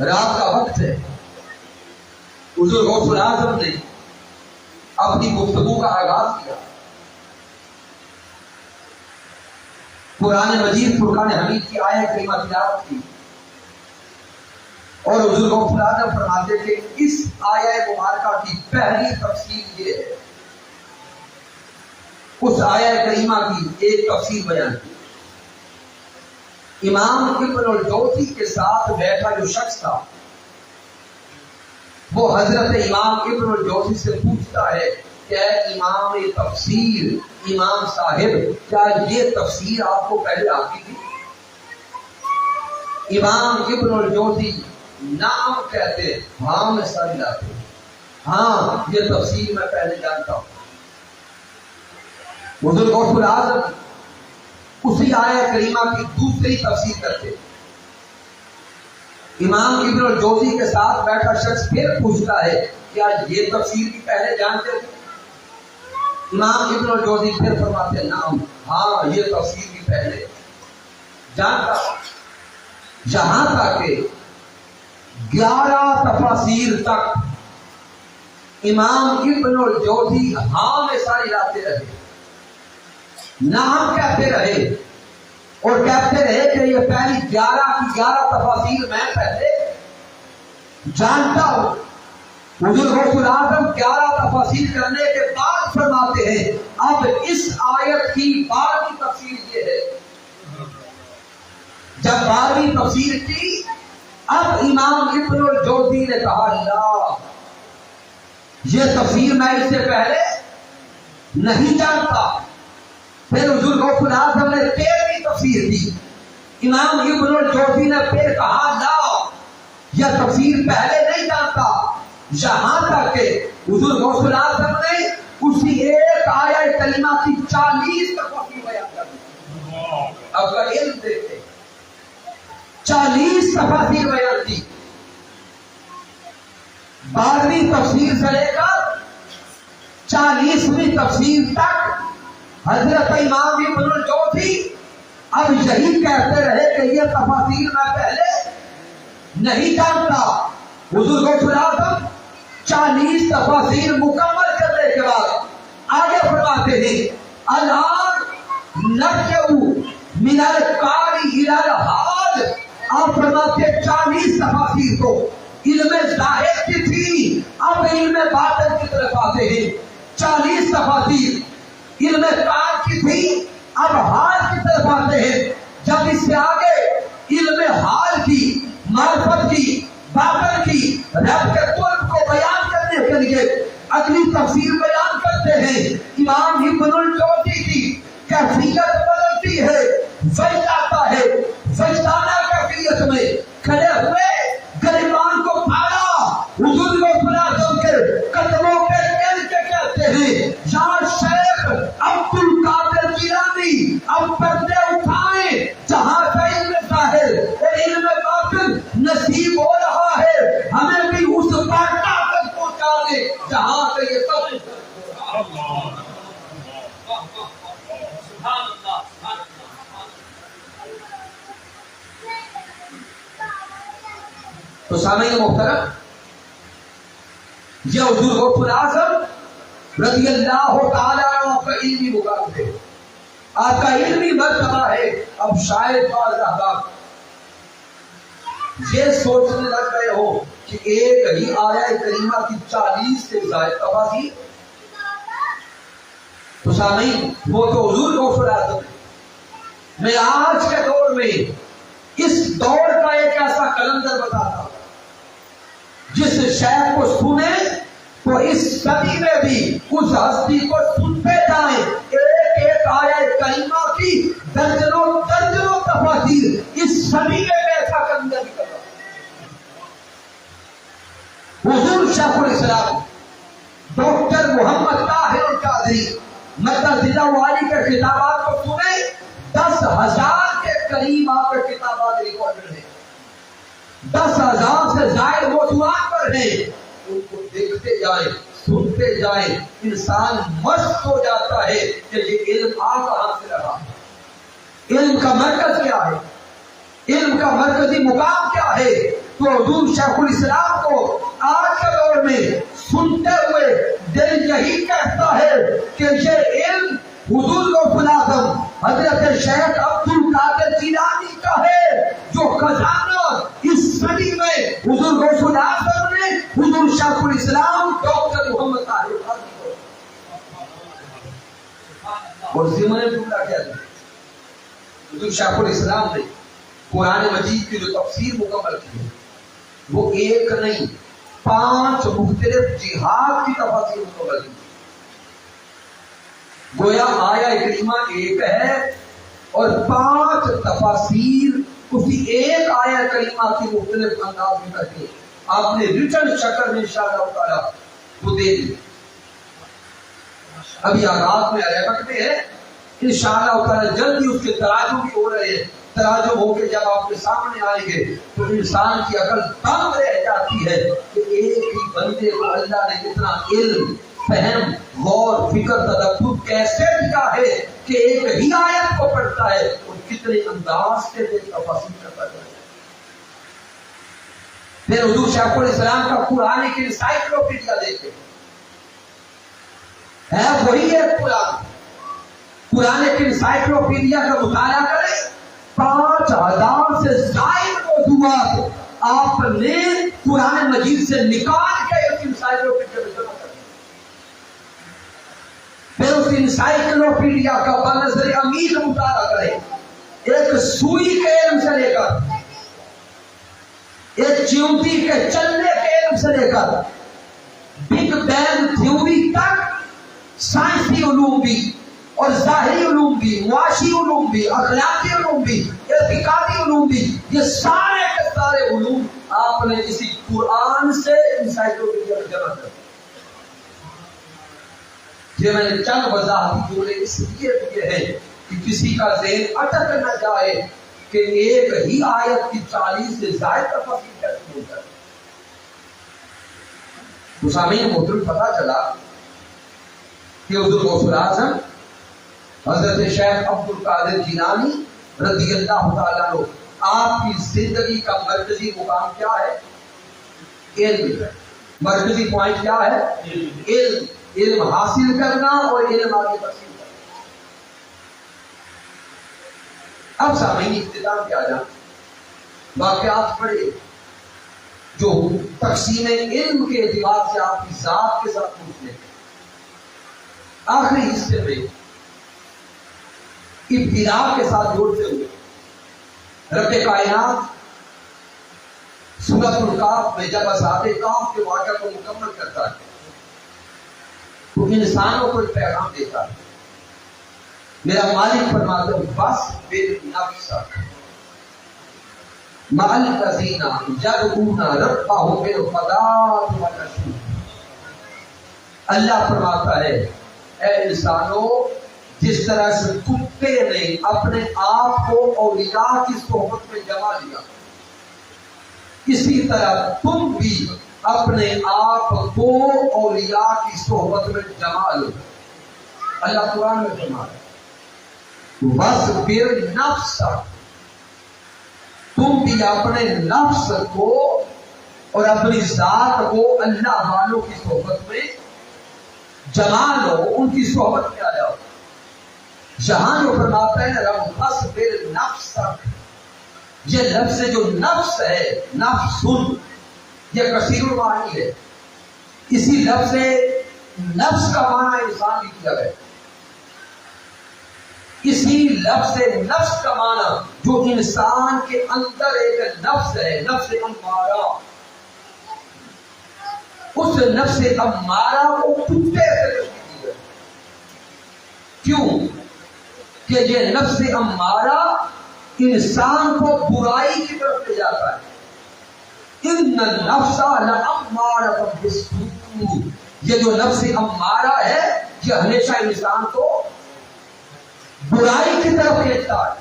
رات کا وقت ہے، حضور غوث الاعظم نے اپنی گفتگو کا آغاز کیا۔ قرآن مجید فرقان حمید کی آیت کریمہ تلاوت کی، اور حضور غوث الاعظم فرماتے کہ اس آیت مبارکہ کی پہلی تفسیر یہ ہے، اس آیت کریمہ کی ایک تفسیر بیان کی۔ امام ابن الجوزی کے ساتھ بیٹھا جو شخص تھا وہ حضرت امام ابن الجوزی سے پوچھتا ہے کہ اے امام تفسیر، امام صاحب، کیا یہ تفسیر آپ کو پہلے آتی تھی؟ امام ابن الجوزی نعم کہتے، ہاں میں ساری لاتے، ہاں یہ تفسیر میں پہلے جانتا ہوں۔ حضور غوث الاعظم اسی آیت کریمہ کی دوسری تفسیر کرتے۔ امام ابن الجوزی کے ساتھ بیٹھا شخص پھر پوچھتا ہے کیا یہ تفسیر بھی پہلے جانتے تھے؟ امام ابن الجوزی پھر فرماتے ہیں نعم، ہاں یہ تفسیر بھی پہلے جانتا، یہاں تک کہ 11 تفاسیر تک امام ابن الجوزی ہاں میں ساری لاتے رہے، نعم کہتے رہے، اور کہتے رہے کہ یہ پہلی 11 کی 11 تفاسیر میں پہلے جانتا ہوں۔ حضور غوث الاعظم 11 تفاسیر کرنے کے بعد فرماتے ہیں اب اس آیت کی 12ویں تفسیر یہ ہے۔ جب 12ویں تفسیر کی اب امام ابن الجوزی نے کہا لا، یہ تفسیر میں اس سے پہلے نہیں جانتا۔ پھر حضور غوث الاعظم نے 13ویں تفسیر دی، امام ابن الجوزی نے پھر کہا لا، یہ تفسیر پہلے نہیں جانتا، یہاں تک کہ حضور غوث الاعظم نے اسی ایک آیت کریمہ کی 40 تفسیر بیان کر دی۔ اب کا علم دیکھتے 40 تفسیر بیان کی، 12ویں تفسیر سے لے کر 40ویں تفسیر تک حضرت امام ابن الجوزی اب یہی کہتے رہے کہ یہ تفاسیر میں پہلے نہیں جانتا۔ حضور غوث الاعظم 40 تفاسیر مکمل کرنے کے بعد آگے فرماتے ہیں الان نرجع من القال الى الحال، آپ فرماتے 40 تفاسیر تو علم ظاہر کی تھی، اب علم باطن کی طرف آتے ہیں۔ 40 تفاسیر علم کار کی تھی، اب حال کی طرف آتے ہیں۔ جب اس سے آگے علم حال کی، معرفت کی، باطن کی، رب کے قرب کو بیان کرنے کے لیے اگلی تفسیر بیان کرتے ہیں۔ امام ابن الجوزی کی کیفیت بدلتی ہے، وجد آتا ہے، وجدانہ کیفیت میں کھڑے ہوئے گریبان کو پھاڑا، حضور غوث الاعظم کے قدموں پہ گر کے کہتے ہیں یا شیخ عبد القادر جیلانی، اب پردے اٹھائیں، جہاں کا علم ظاہر اور علم باطن نصیب ہو رہا ہے، ہمیں بھی اس پاٹا تک پہنچا دے جہاں کا یہ سب۔ تو سامعین محترم، یہ حضور غوث الاعظم رضی اللہ تعالیٰ عنہ کا علمی مقام ہے، آپ کا علمی مرتبہ ہے۔ اب شاید بعض احباب یہ سوچنے لگ گئے ہو کہ ایک ہی آیت کریمہ کی 40 سے زائد تفاسیر، تو سامعین وہ تو حضور غوث الاعظم ہے۔ میں آج کے دور میں اس دور کا ایک ایسا کلندر بتاتا ہوں جس شیخ کو سنے تو اس صدی میں بھی اس ہستی کو سنتے جائیں، ایک ایک آیت کریمہ کی درجنوں درجنوں تفاسیر اس صدی میں ایسا کلندر نکل رہا۔ حضور شیخ الاسلام ڈاکٹر محمد طاہر القادری مدد ضلع والی کے خطابات کو سنے، 10,000 کے قریب آپ کے خطابات ریکارڈڈ ہیں، 10,000 سے زائد موضوعات پر ہیں۔ ان کو دیکھتے جائیں، سنتے جائیں، انسان مست ہو جاتا ہے کہ یہ علم کہاں سے رہا، علم کا مرکز کیا ہے، علم کا مرکزی مقام کیا ہے۔ تو حضور شیخ الاسلام کو آج کے دور میں سنتے ہوئے دل یہی کہتا ہے کہ یہ علم حضور غوث اعظم حضرت شیخ عبد القادر جیلانی کا ہے، جو خزانہ اس صدی میں حضور غوث اعظم نے حضور شیخ الاسلام ڈاکٹر محمد طاہر القادری کو اور ضمن جملہ کیا ہے، حضور شیخ الاسلام نے قرآن مجید کی جو تفسیر مکمل کی ہے وہ ایک نہیں 5 مختلف جہاد کی تفسیر مکمل کی، گویا آیا کریمہ ایک ہے اور 5 تفاسیر اسی ایک آیا کریمہ کی مختلف انداز میں کر کے آپ نے ریٹن شکل میں انشاءاللہ تعالی وہ دے دی۔ ابھی آغاز میں عربک میں ہے، انشاءاللہ تعالی جلدی اس کے تراجم بھی ہو رہے ہیں، تراجم ہو کے جب آپ کے سامنے آئیں گے تو انسان کی عقل تنگ رہ جاتی ہے کہ ایک ہی بندے کو اللہ نے اتنا علم، فہم، غور، فکر، تدبر کیسے دیا ہے کہ ایک ہی آیت کو پڑھتا ہے اور کتنے انداز سے تفسیر کرتا ہے۔ پھر حضور شیخ الاسلام کا قرآن کی انسائکلوپیڈیا دیکھیں، ہے وہی ہے قرآن کی انسائکلوپیڈیا کا مطالعہ کریں، 5000 سے زائد موضوعات آپ نے قرآن مجید سے نکال کے اس انسائکلوپیڈیا میں جمع کر دیا۔ پھر اس انسائکلوپیڈیا کا بنظر عمیق مطالعہ کریں، ایک سوئی کے علم سے لے کر ایک چیونٹی کے چلنے کے علم سے لے کر بگ بینگ تھیوری تک، سائنسی علوم بھی اور ظاہری علوم بھی، معاشی علوم بھی، اخلاقی علوم بھی، اعتقادی علوم بھی، یہ سارے کے سارے علوم آپ نے اسی قرآن سے انسائکلوپیڈیا میں جمع کر دیا۔ یہ میں نے چند وضاحتی جملے اس لیے دیے ہیں کہ کسی کا ذہن اٹک نہ جائے کہ ایک ہی آیت کی 40 سے زائد تفسیر کیسے ہو جائے۔ تو سامعین محترم، پتہ چلا کہ حضور غوث اعظم حضرت شیخ عبد القادر جیلانی رضی اللہ تعالیٰ عنہ، آپ کی زندگی کا مرکزی مقام کیا ہے؟ علم۔ مرکزی پوائنٹ کیا ہے؟ علم۔ علم حاصل کرنا اور علم آگے تقسیم کرنا۔ اب سامعین اختتام کیا جائے، واقعات پڑھے جو تقسیم علم کے اعتبار سے آپ کی ذات کے ساتھ پوچھنے۔ آخری حصے میں ابتدا کے ساتھ جوڑتے ہوئے رب کائنات سورۃ الکہف میں جب اصحاب کہف کے واقعہ کو مکمل کرتا ہے تو انسانوں کو ایک پیغام دیتا ہے۔ میرا مالک فرماتا ہے بس بالنفس مع الذین یدعون ربهم بالغداۃ والعشی۔ اللہ فرماتا ہے اے انسانوں، جس طرح سے کتے نے اپنے آپ کو اولیاء کی صحبت میں جما لیا، اسی طرح تم بھی اپنے آپ کو اولیاء کی صحبت میں جما لو۔ اللہ قرآن میں فرماتا ہے وَاصْبِرْ نَفْسَكَ، تم بھی اپنے نفس کو اور اپنی ذات کو اللہ والوں کی صحبت میں جما لو، ان کی صحبت میں آ جاؤ۔ جہاں جو فرماتا ہے رب فاصبر نفسک، یہ لفظ جو نفس ہے، نفس یہ کثیر المعانی ہے، اسی لفظ نفس کا معنی انسان بھی کیا ہے، اسی لفظ نفس کا معنی جو انسان کے اندر ایک نفس ہے، نفس امارہ، اس نفس امارہ کو کتے سے تشبیہ ہے۔ کیوں کہ یہ نفس امارہ انسان کو برائی کی طرف لے جاتا ہے۔ ان النفس لامارۃ بالسوء، یہ جو نفس امارہ ہے یہ ہمیشہ انسان کو برائی کی طرف لےتا ہے۔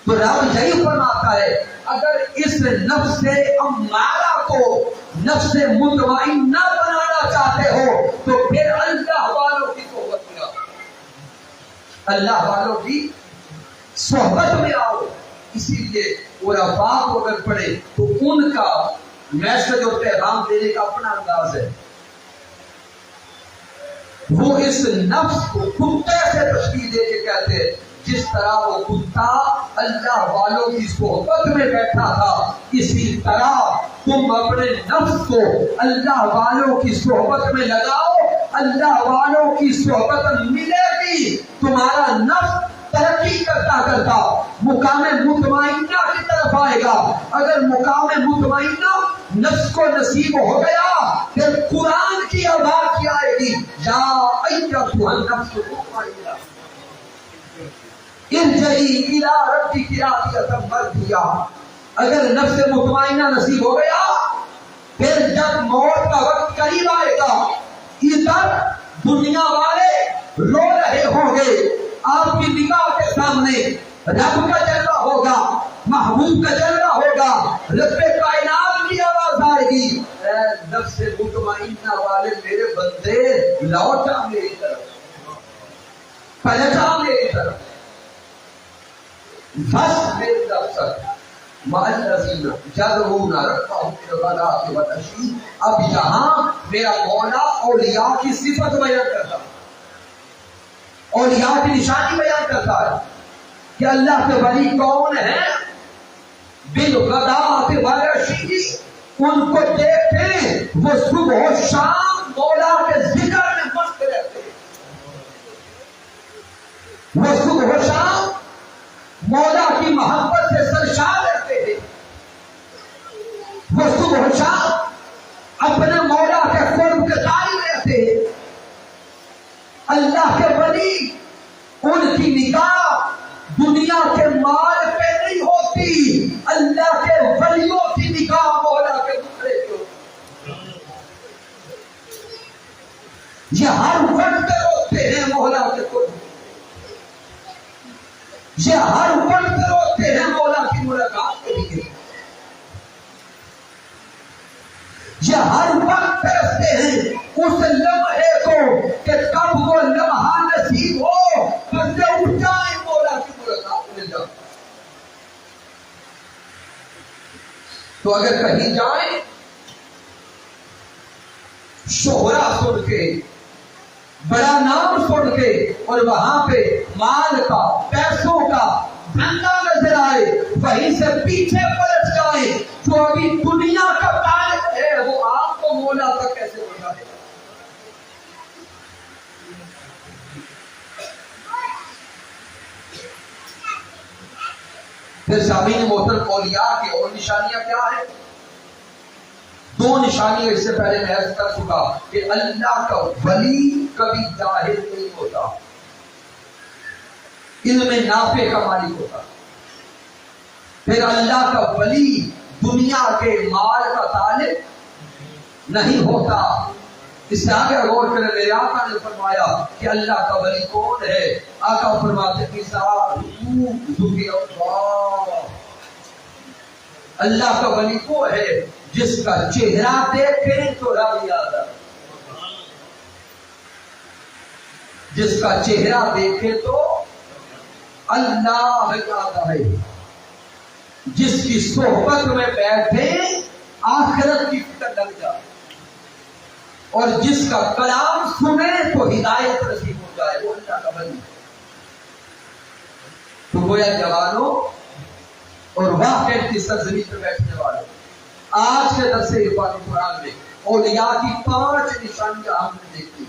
تو رب یہی فرماتا ہے اگر اس نفس امارہ کو نفس مطمئنہ بنانا چاہتے ہو تو پھر اللہ والوں کی صحبت میں آؤ، اللہ والوں کی صحبت میں آؤ۔ اسی لیے عرفاء کو اگر پڑھے تو ان کا میسج اور پیغام دینے کا اپنا انداز ہے. وہ اس نفس کو کتے سے تشبیہ دے کے کہتے ہیں جس طرح وہ کتا اللہ والوں کی صحبت میں بیٹھا تھا اسی طرح تم اپنے نفس کو اللہ والوں کی صحبت میں لگاؤ. اللہ والوں کی صحبت ملے گی تمہارا نفس ترقی کرتا کرتا مقام مطمئنہ کی طرف آئے گا. اگر مقام مطمئنہ نفس کو نصیب ہو گیا پھر قرآن کی آواز کیا آئے گی یا ایتھا النفس المطمئنہ ارجعی الی ربک راضیۃ مرضیہ. اگر نفس مطمئنہ نصیب ہو گیا پھر جب موت کا وقت قریب آئے گا ادھر دنیا والے رو رہے ہوں گے آپ کی نگاہ کے سامنے رب کا جلوہ ہوگا محبوب کا جلوہ ہوگا رب کائنات کی آواز آئے گی اے نفس مطمئنہ والے میرے بندے لوٹا میری طرف پلٹا میری طرف بس میری نفس معلزین جذبون ربهم بالغداۃ والعشی. اب یہاں میرا مولا اولیاء کی صفت بیان کرتا ہے اولیاء کی نشانی بیان کرتا ہے کہ اللہ کے ولی کون ہیں. بالغداۃ والعشی ان کو دیکھتے ہیں وہ صبح و شام مولا کے ذکر میں مست رہتے ہیں. وہ صبح و شام مولا کی محبت سے سرشار رہتے ہیں. وہ صبح و شام اپنے مولا کے قرب کے قائل رہتے ہیں. اللہ کے ولی ان کی نگاہ دنیا کے مال پہ نہیں ہوتی اللہ کے ولیوں کی نگاہ مولا کے دوسرے کی ہوتی. یہ ہر وقت روتے ہیں مولا کے قرب یہ ہر وقت روتے ہیں مولا کی ملاقات کے لیے. یہ ہر وقت ترستے ہیں اس لمحے کو کہ کب وہ لمحہ نصیب ہو بندے اٹھ جائیں مولا کی ملاقات مل جائے. تو اگر کہیں جائیں شہرا سن کے بڑا نام سن کے اور وہاں پہ مال کا پیسوں کا دھندا نظر آئے وہیں سے پیچھے پلٹ جائے جو ابھی دنیا کا طالب ہے وہ آپ کو مولا تک کیسے ہو جائے گا. پھر سامعین محترم اولیاء کی اور نشانیاں کیا ہیں؟ دو نشانیاں اس سے پہلے میں عرض کر چکا کہ اللہ کا ولی کبھی جاہل نہیں ہوتا علم نافع کا مالک ہوتا. پھر اللہ کا ولی دنیا کے مال کا طالب نہیں ہوتا. اس سے آگے غور کریں میرے آقا نے فرمایا کہ اللہ کا ولی کون ہے. آقا فرماتے ہیں اللہ کا ولی وہ ہے جس کا چہرہ دیکھیں تو رب یاد آئے. جس کا چہرہ دیکھے تو اللہ یاد آئے. جس کی صحبت میں بیٹھے آخرت کی فکر لگ جائے اور جس کا کلام سنے تو ہدایت نصیب ہو جائے وہ اللہ کا ولی. تو گویا جوانوں اور واقع کی سرزمین پر بیٹھنے والوں آج کے درس عرفان قرآن میں اولیاء کی 5 نشانیاں ہم نے دیکھی.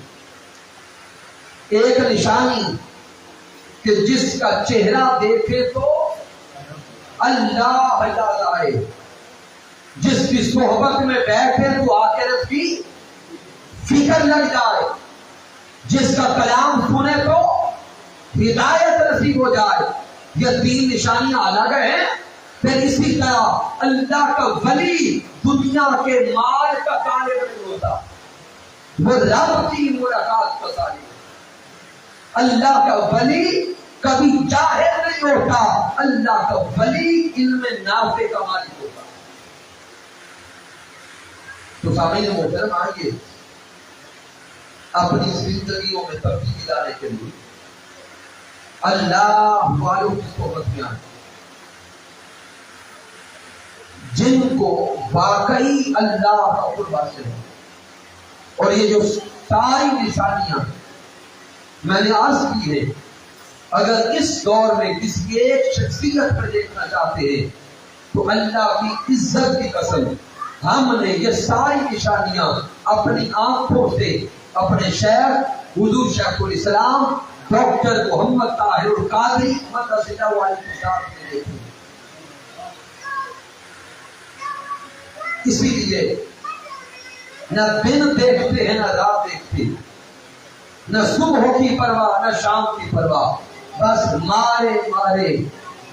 ایک نشانی کہ جس کا چہرہ دیکھے تو اللہ یاد آئے. جس کی صحبت میں بیٹھے تو آخرت کی فکر لگ جائے. جس کا کلام سنے تو ہدایت نصیب ہو جائے. یہ 3 نشانیاں الگ ہیں. پھر اسی طرح اللہ کا ولی دنیا کے مال کا طالب نہیں ہوتا وہ رب کی ملاقات کا طالب. اللہ کا ولی کبھی جاہل نہیں ہوتا. اللہ کا ولی علم نافع کا مالک ہوتا. تو سامعین محترم آئیے اپنی زندگیوں میں تبدیلی لانے کے لیے اللہ والوں کی صحبت میں آئے. جن کو واقعی اللہ کا قرب حاصل ہے. اور یہ جو ساری نشانیاں میں نے عرض کی ہے، اگر اس دور میں کسی ایک شخصیت پر دیکھنا چاہتے ہیں تو اللہ کی عزت کی قسم ہم نے یہ ساری نشانیاں اپنی آنکھوں سے اپنے شیخ حضور شیخ الاسلام ڈاکٹر محمد طاہر القادری مدثر والے کے ساتھ میں دیکھی. اسی لیے نہ دن دیکھتے ہیں نہ رات دیکھتے، نہ صبح کی پرواہ نہ شام کی پرواہ، بس مارے مارے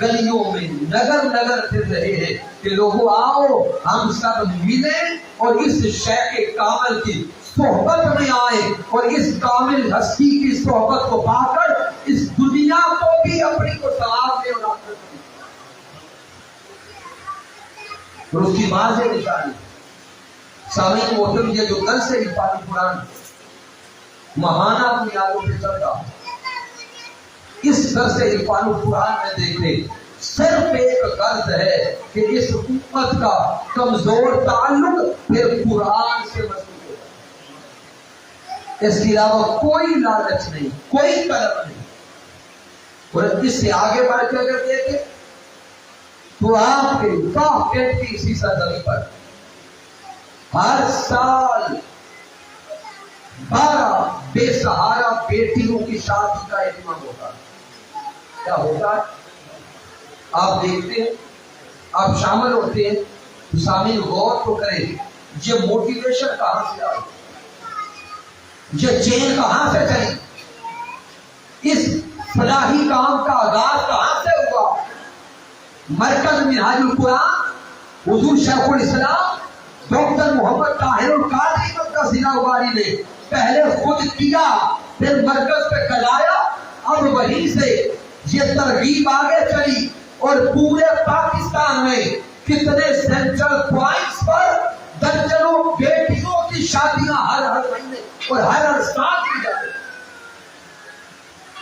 گلیوں میں نگر نگر پھر رہے ہیں کہ لوگوں آؤ ہم سب ملیں اور اس شیخ کامل کی صحبت میں آئے اور اس کامل ہستی کی صحبت کو پا کر اس دنیا کو بھی اپنی کو ثواب دے اور آخرت میں. اور اس کی واضح نشانی سامعین محترم یہ جو درس ہے عرفان قرآن ماہانہ بنیادوں پہ چل رہا، اس درس عرفان قرآن میں دیکھیں صرف ایک غرض ہے کہ اس امت کا کمزور تعلق پھر قرآن سے مضبوط ہو. اس کے علاوہ کوئی لالچ نہیں، کوئی طلب نہیں. اور اس سے آگے بڑھ کے اگر دیکھیں تو آپ کے کافر کی اسی سرزمین پر ہر سال 12 بے سہارا بیٹیوں کی شادی کا اہتمام ہوتا ہے. کیا ہوتا ہے آپ دیکھتے ہیں، آپ شامل ہوتے ہیں تو سامنے غور تو کریں یہ موٹیویشن کہاں سے آئی، یہ چین کہاں سے چلی، اس فلاحی کام کا آغاز کہاں سے ہوا. مرکز منہاج القرآن حضور شیخ الاسلام ڈاکٹر محمد طاہر القادری مدثر القادری نے پہلے خود کیا پھر مرکز پہ کلایا. اب وہیں سے یہ ترغیب آگے چلی اور پورے پاکستان میں کتنے سینٹرل پوائنٹس پر درجنوں بیٹیوں کی شادیاں ہر مہینے اور ہر سال کی جاتی.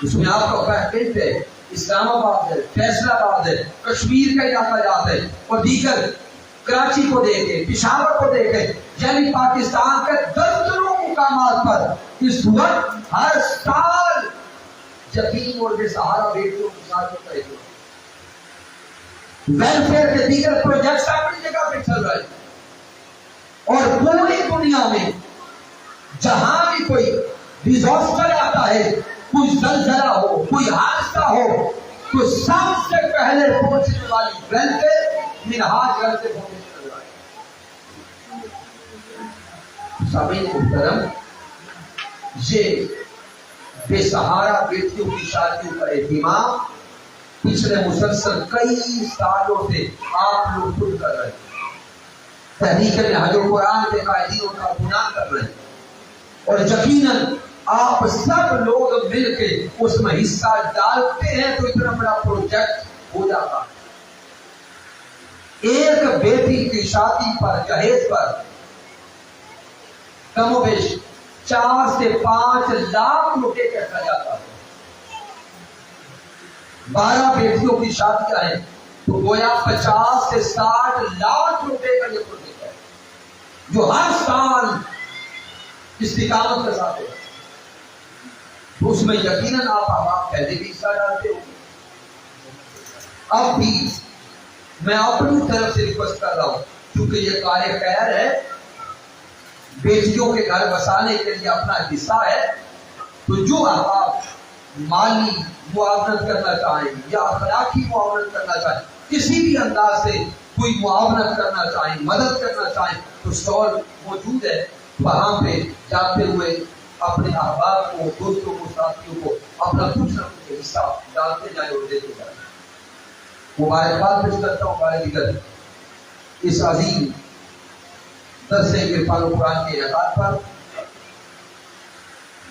اس میں آپ کا پہلے ہے اسلام آباد ہے، فیصل آباد ہے، کشمیر کا علاقہ جات ہے اور دیگر کراچی کو دیکھیں، پشاور کو دیکھیں، یعنی پاکستان کے درجنوں مقامات پر اس وقت ہر سال یتیم اور بے سہارا بیٹیوں کے ساتھ ہوتا ہے. ویلفیئر کے دیگر پروجیکٹس اپنی جگہ پہ چل رہے ہیں اور پوری دنیا میں جہاں بھی کوئی ڈیزاسٹر آتا ہے، کوئی زلزلہ ہو، کوئی حادثہ ہو، تو سب سے پہلے پہنچنے والی ویلفیئر منہاج گھر سے پہنچنے والی. سامعین محترم یہ بے سہارا بیٹیوں کی شادیوں کا اہتمام پچھلے مسلسل کئی سالوں سے آپ لوگ خود کر رہے ہیں. تحریک منہاج القرآن کے قائدین کا گناہ کر رہے ہیں اور یقیناً آپ سب لوگ مل کے اس میں حصہ ڈالتے ہیں تو اتنا بڑا پروجیکٹ ہو جاتا ہے. ایک بیٹی کی شادی پر جہیز پر کم و بیش 4 سے 5 لاکھ روپے کا جاتا ہے. 12 بیٹیوں کی شادیاں ہیں تو گویا 50 سے 60 لاکھ روپے کا یہ پروجیکٹ ہے جو ہر سال استقامت کے ساتھ ہے. تو اس میں یقیناً آپ پہلے بھی حصہ ڈالتے ہو. اب بھی میں اپنی طرف سے ریکویسٹ کر رہا ہوں کیونکہ یہ کار خیر ہے، بیٹیوں کے گھر بسانے کے لیے اپنا حصہ ہے، تو جو آپ مالی معاونت کرنا چاہیں یا اخلاقی معاونت کرنا چاہیں، کسی بھی انداز سے کوئی معاونت کرنا چاہیں، مدد کرنا چاہیں تو اسٹال موجود ہے. وہاں پہ جاتے ہوئے اپنے احباب کو، دوستوں کو، ساتھیوں کو اپنا کچھ نہ کچھ حصہ ڈالتے جائیں اور دیتے جائیں. مبارکباد پیش کرتا ہوں ہمارے دیگر اس عظیم درس عرفان قرآن کے انعقاد پر.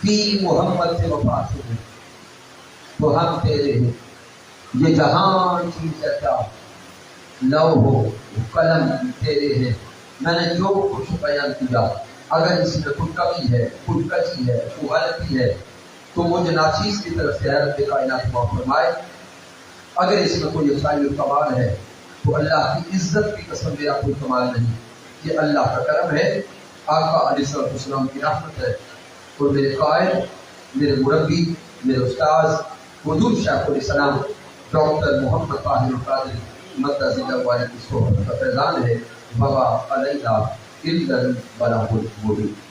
فی محمد سے وفا سے تو ہم تیرے ہیں، یہ جہان چیز کیا لو ہو قلم تیرے ہیں. میں نے جو کچھ بیان کیا اگر اس میں کوئی کمی ہے، کوئی کچی ہے، کوئی غلطی ہے تو مجھے ناچیز کی طرف سے رب کائنات معاف فرمائے. اگر اس میں کوئی اصلاحی کمال ہے تو اللہ کی عزت کی قسم میرا کوئی کمال نہیں، یہ اللہ کا کرم ہے، آقا علیہ السلام کی رحمت ہے۔ اور میرے قائد، میرے مربی، میرے استاذ حضور شیخ الاسلام ڈاکٹر محمد طاہر القادری مدد اللہ علیہ کی صحبت کا فیضان ہے، وبا علینا الا البلاغ المبین۔